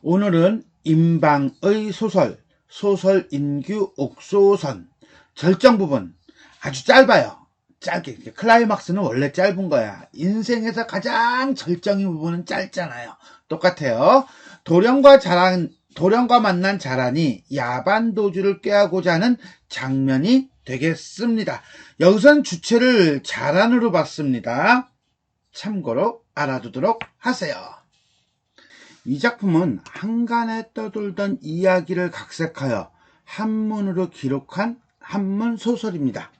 오늘은 임방의 소설 인규 옥소선 절정 부분 아주 짧아요. 짧게. 클라이막스는 원래 짧은 거야. 인생에서 가장 절정인 부분은 짧잖아요. 똑같아요. 도련과 만난 자란이 야반도주를 꾀하고자 하는 장면이 되겠습니다. 여기선 주체를 자란으로 봤습니다. 참고로 알아두도록 하세요. 이 작품은 한간에 떠돌던 이야기를 각색하여 한문으로 기록한 한문 소설입니다.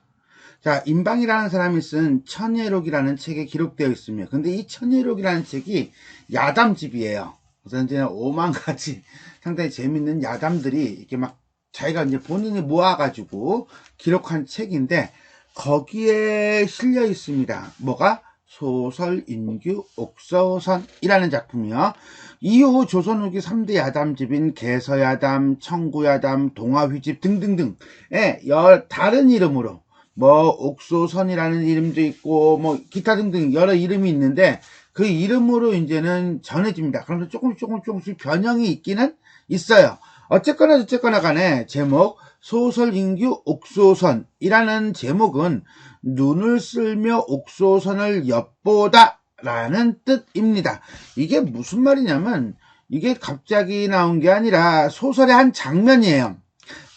자, 임방이라는 사람이 쓴 천예록이라는 책에 기록되어 있습니다. 근데 이 천예록이라는 책이 야담집이에요. 그래서 이제 5만 가지 상당히 재밌는 야담들이 이렇게 막 자기가 이제 본인이 모아가지고 기록한 책인데 거기에 실려 있습니다. 뭐가? 소설 인규 옥소선이라는 작품이요. 이후 조선 후기 3대 야담집인 개서야담, 청구야담, 동화휘집 등등등의 다른 이름으로 옥소선이라는 이름도 있고 기타 등등 여러 이름이 있는데 그 이름으로 이제는 전해집니다. 그러면서 조금씩 변형이 있기는 있어요. 어쨌거나 간에 제목 소설 인규 옥소선이라는 제목은 눈을 쓸며 옥소선을 엿보다 라는 뜻입니다. 이게 무슨 말이냐면 이게 갑자기 나온 게 아니라 소설의 한 장면이에요.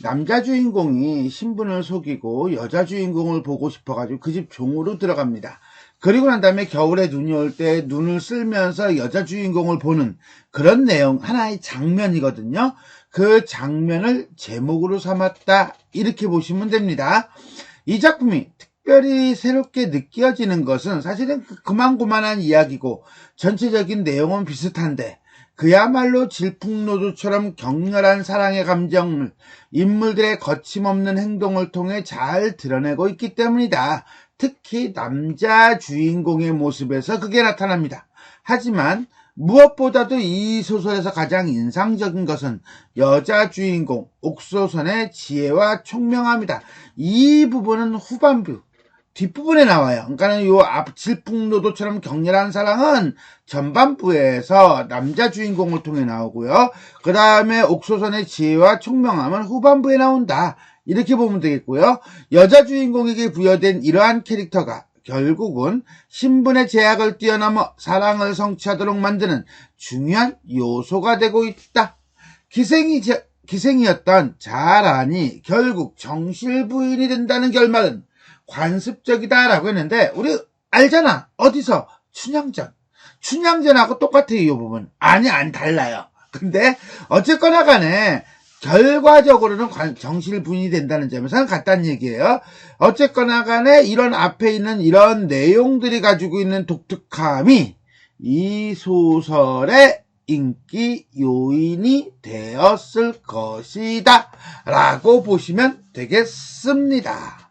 남자 주인공이 신분을 속이고 여자 주인공을 보고 싶어가지고 그 집 종으로 들어갑니다. 그리고 난 다음에 겨울에 눈이 올 때 눈을 쓸면서 여자 주인공을 보는 그런 내용, 하나의 장면이거든요. 그 장면을 제목으로 삼았다 이렇게 보시면 됩니다. 이 작품이 특별히 새롭게 느껴지는 것은 사실은 그만한 이야기고 전체적인 내용은 비슷한데 그야말로 질풍노도처럼 격렬한 사랑의 감정을 인물들의 거침없는 행동을 통해 잘 드러내고 있기 때문이다. 특히 남자 주인공의 모습에서 그게 나타납니다. 하지만 무엇보다도 이 소설에서 가장 인상적인 것은 여자 주인공 옥소선의 지혜와 총명함이다. 이 부분은 후반부 뒷부분에 나와요. 그러니까 요 앞 질풍노도처럼 격렬한 사랑은 전반부에서 남자 주인공을 통해 나오고요. 그 다음에 옥소선의 지혜와 총명함은 후반부에 나온다. 이렇게 보면 되겠고요. 여자 주인공에게 부여된 이러한 캐릭터가 결국은 신분의 제약을 뛰어넘어 사랑을 성취하도록 만드는 중요한 요소가 되고 있다. 기생이었던 자란이 결국 정실 부인이 된다는 결말은 관습적이다라고 했는데 우리 알잖아. 어디서? 춘향전하고 똑같아요. 이 부분. 아니 안 달라요. 근데 어쨌거나 간에 결과적으로는 정실 부인이 된다는 점에서는 같다는 얘기예요. 어쨌거나 간에 이런 앞에 있는 이런 내용들이 가지고 있는 독특함이 이 소설의 인기 요인이 되었을 것이다 라고 보시면 되겠습니다.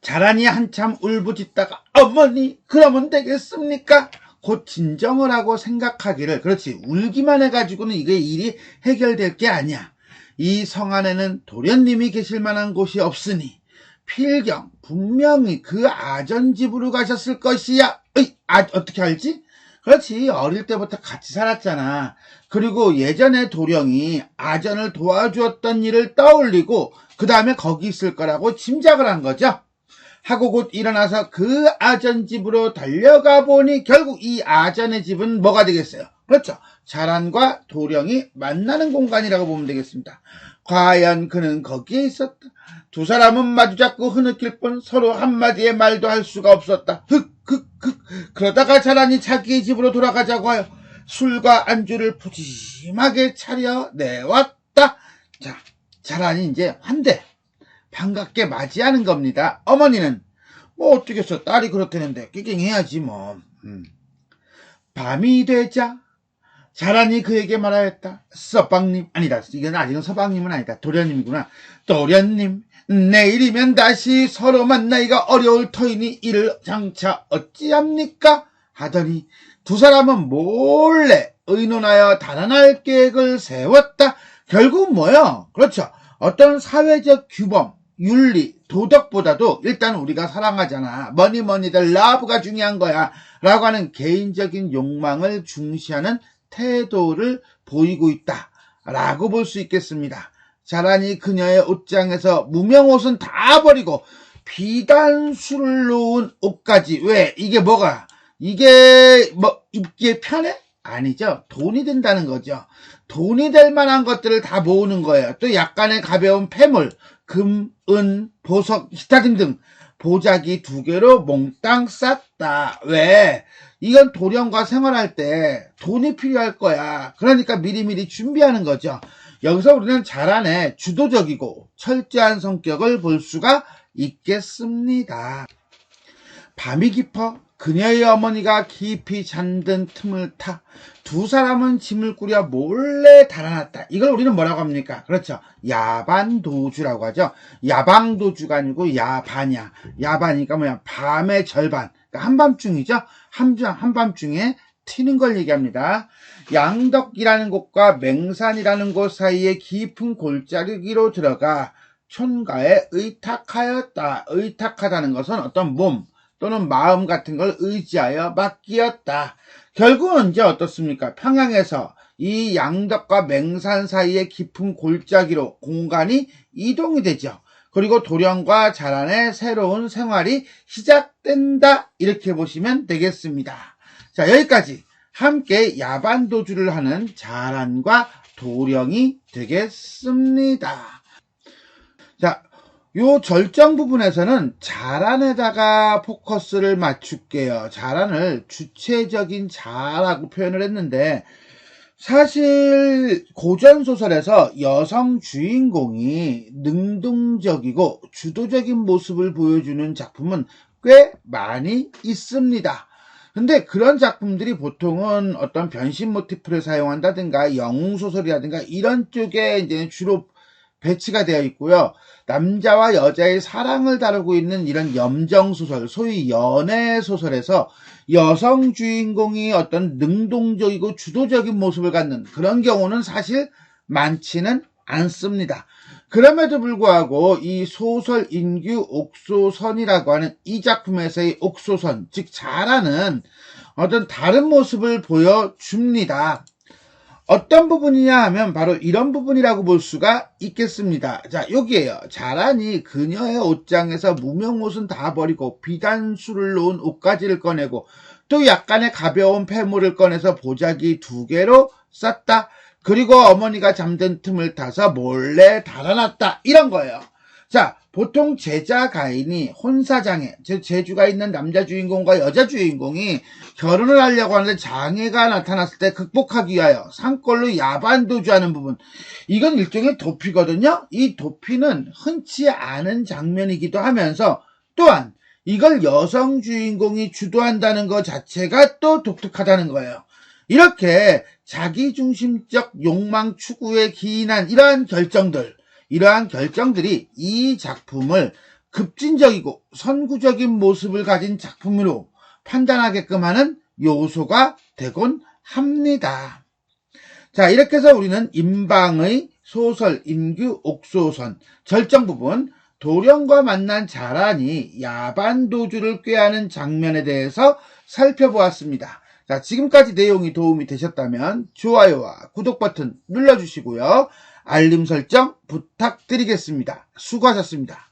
자란이 한참 울부짖다가 어머니 그러면 되겠습니까? 곧 진정을 하고 생각하기를 그렇지 울기만 해가지고는 이게 일이 해결될 게 아니야. 이 성 안에는 도련님이 계실 만한 곳이 없으니 필경 분명히 그 아전집으로 가셨을 것이야. 어떻게 알지? 그렇지 어릴 때부터 같이 살았잖아. 그리고 예전에 도령이 아전을 도와주었던 일을 떠올리고 그 다음에 거기 있을 거라고 짐작을 한 거죠. 하고 곧 일어나서 그 아전집으로 달려가 보니 결국 이 아전의 집은 뭐가 되겠어요? 그렇죠. 자란과 도령이 만나는 공간이라고 보면 되겠습니다. 과연 그는 거기에 있었다. 두 사람은 마주잡고 흐느낄 뿐 서로 한마디의 말도 할 수가 없었다. 그러다가 자란이 자기의 집으로 돌아가자고 하여 술과 안주를 푸짐하게 차려 내왔다. 자, 자란이 이제 환대. 반갑게 맞이하는 겁니다. 어머니는 어떻겠어 딸이 그렇다는데 끼깅해야지 밤이 되자 자란이 그에게 말하였다. 서방님 아니다. 이건 아직은 서방님은 아니다. 도련님이구나. 도련님 내일이면 다시 서로 만나기가 어려울 터이니 이를 장차 어찌합니까? 하더니 두 사람은 몰래 의논하여 달아날 계획을 세웠다. 결국 뭐야? 그렇죠. 어떤 사회적 규범 윤리, 도덕보다도 일단 우리가 사랑하잖아. 뭐니들 러브가 중요한 거야. 라고 하는 개인적인 욕망을 중시하는 태도를 보이고 있다라고 볼 수 있겠습니다. 자란이 그녀의 옷장에서 무명옷은 다 버리고 비단수를 놓은 옷까지. 왜? 이게 뭐가? 이게 뭐 입기에 편해? 아니죠. 돈이 된다는 거죠. 돈이 될 만한 것들을 다 모으는 거예요. 또 약간의 가벼운 폐물, 금, 은, 보석, 기타 등등 보자기 2개로 몽땅 쌌다. 왜? 이건 도령과 생활할 때 돈이 필요할 거야. 그러니까 미리미리 준비하는 거죠. 여기서 우리는 자란의 주도적이고 철저한 성격을 볼 수가 있겠습니다. 밤이 깊어 그녀의 어머니가 깊이 잠든 틈을 타 두 사람은 짐을 꾸려 몰래 달아났다. 이걸 우리는 뭐라고 합니까? 그렇죠. 야반도주라고 하죠. 야방도주가 아니고 야반이야. 야반이니까 뭐야? 밤의 절반. 그러니까 한밤중이죠. 한밤중에 튀는 걸 얘기합니다. 양덕이라는 곳과 맹산이라는 곳 사이에 깊은 골짜기로 들어가 촌가에 의탁하였다. 의탁하다는 것은 어떤 몸 또는 마음 같은 걸 의지하여 맡기었다. 결국은 이제 어떻습니까? 평양에서 이 양덕과 맹산 사이의 깊은 골짜기로 공간이 이동이 되죠. 그리고 도령과 자란의 새로운 생활이 시작된다. 이렇게 보시면 되겠습니다. 자, 여기까지 함께 야반도주를 하는 자란과 도령이 되겠습니다. 자, 요 절정 부분에서는 자란에다가 포커스를 맞출게요. 자란을 주체적인 자라고 표현을 했는데, 사실 고전소설에서 여성 주인공이 능동적이고 주도적인 모습을 보여주는 작품은 꽤 많이 있습니다. 근데 그런 작품들이 보통은 어떤 변신 모티프를 사용한다든가 영웅소설이라든가 이런 쪽에 이제 주로 배치가 되어 있고요. 남자와 여자의 사랑을 다루고 있는 이런 염정소설, 소위 연애소설에서 여성 주인공이 어떤 능동적이고 주도적인 모습을 갖는 그런 경우는 사실 많지는 않습니다. 그럼에도 불구하고 이 소설 인규 옥소선이라고 하는 이 작품에서의 옥소선, 즉 자라는 어떤 다른 모습을 보여줍니다. 어떤 부분이냐 하면 바로 이런 부분이라고 볼 수가 있겠습니다. 자, 여기에요. 자란이 그녀의 옷장에서 무명옷은 다 버리고 비단수를 놓은 옷가지를 꺼내고 또 약간의 가벼운 폐물을 꺼내서 보자기 2개로 쌌다. 그리고 어머니가 잠든 틈을 타서 몰래 달아났다. 이런 거예요. 자, 보통 제자 가인이 혼사장애, 즉 재주가 있는 남자 주인공과 여자 주인공이 결혼을 하려고 하는데 장애가 나타났을 때 극복하기 위하여 산골로 야반도주하는 부분, 이건 일종의 도피거든요. 이 도피는 흔치 않은 장면이기도 하면서 또한 이걸 여성 주인공이 주도한다는 것 자체가 또 독특하다는 거예요. 이렇게 자기중심적 욕망 추구에 기인한 이러한 결정들이 이 작품을 급진적이고 선구적인 모습을 가진 작품으로 판단하게끔 하는 요소가 되곤 합니다. 자, 이렇게 해서 우리는 임방의 소설 인규 옥소선 절정 부분, 도령과 만난 자란이 야반도주를 꾀하는 장면에 대해서 살펴보았습니다. 자, 지금까지 내용이 도움이 되셨다면 좋아요와 구독 버튼 눌러주시고요. 알림 설정 부탁드리겠습니다. 수고하셨습니다.